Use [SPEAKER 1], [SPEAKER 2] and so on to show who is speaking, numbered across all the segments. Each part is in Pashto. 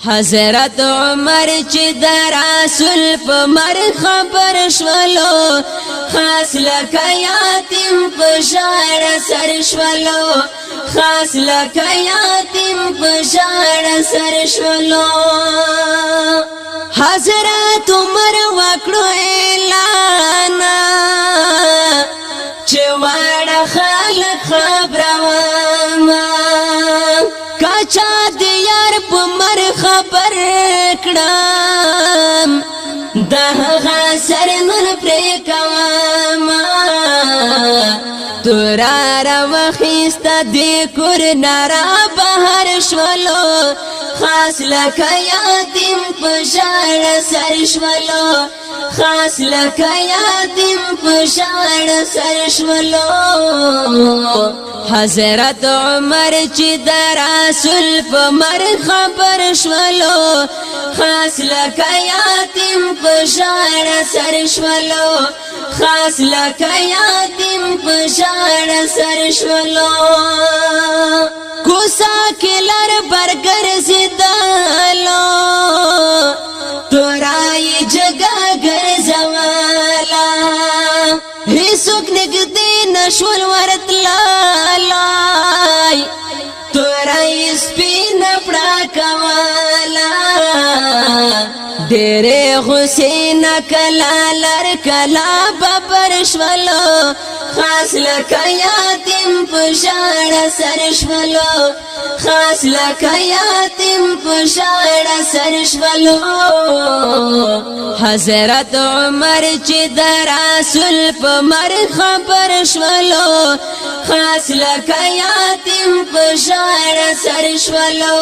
[SPEAKER 1] حضرت عمر چې د رسول په مر خبر شولو خاص لکه یتیم په ژړه سر شولو خاص لکه یتیم په ژړه سر شولو حضرت عمر وکړو اعلان چې واړه خلک خبروما کچا د یار په مر خبر کړم د هغه سر نن پرې کوم تورا را وخیسته د کور نارا بهر شولو خاص لکه یتیم په ژړه سر شولو خاص لکه یتیم په ژړه سر شولو حضرت عمر چې د رسول په مر خبر شولو خاص لکه یتیم په ژړه سر شولو خاص لکه یتیم په ژړه سر شولو کوسا کلر برګر زیدالو تورای جگہ ګرځوالا هیڅوک نګدې نشول ورتلای تورای سپین پړا کوالا ډېرې حسین کلا لر کلا ببر شولو خاص لکه یتیم په ژړه سر شولو خاص لکه یتیم په ژړه سر شولو حضرت عمر چې د رسول په مر خبر شولو خاص لکه یتیم په ژړه سر شولو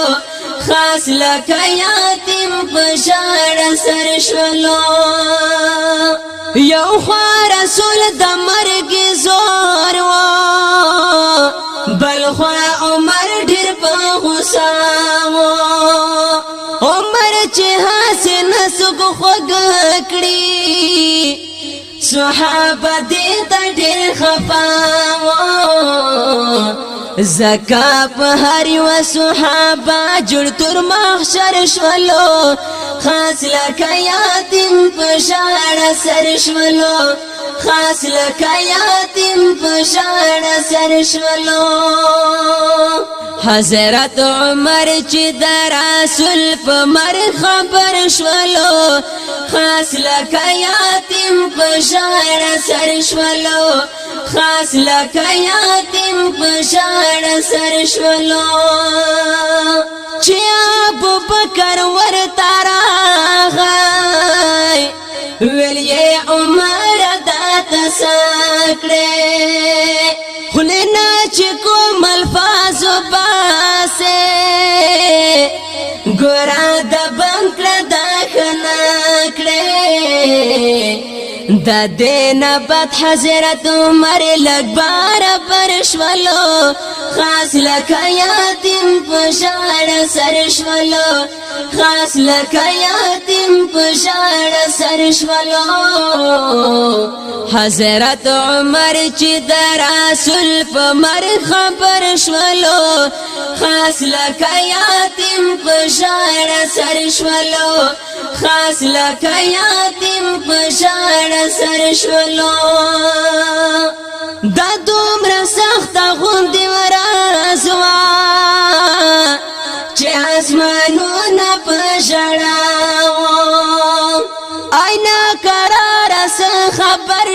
[SPEAKER 1] خاص لکه یتیم په ژړه سر شولو یو خوا رسول د مرګ زور و بل خوا عمر ډېر په غوسه و عمر چې هسې نسوک خوږ کړي صحابه دې ته ډېر خفه و زکا په هر یو صحابه جوړ تر محشر شولو خاص لکه یتیم په ژړه سر شولو خاص لکه یتیم په ژړه سر شولو حضرت عمر چې د رسول په مر خبر شولو خاص لکه یتیم په ژړه سر شولو خاص لکه یتیم په ژړه سر شولو چې ابو بکر ورته راغی ویل یې عمر دا تسکړې خلنا چې کوم الفاظ باسه ګورا د بنکړه د خنکړې د دین بد حضرت عمر لګ برابر شولو خاص لکه یتیم په ژړه سر شولو خاص لکه یتیم په ژړه سر شولو حضرت عمر چې د رسول په مر خبر شولو خاص لکه یتیم په ژړه سر شولو خاص لکه یتیم په ژړه سر شولو دا دومره سخته غوندې ورځ وه چې اسمانونه په ژړا وو آی ناقراره څه خبر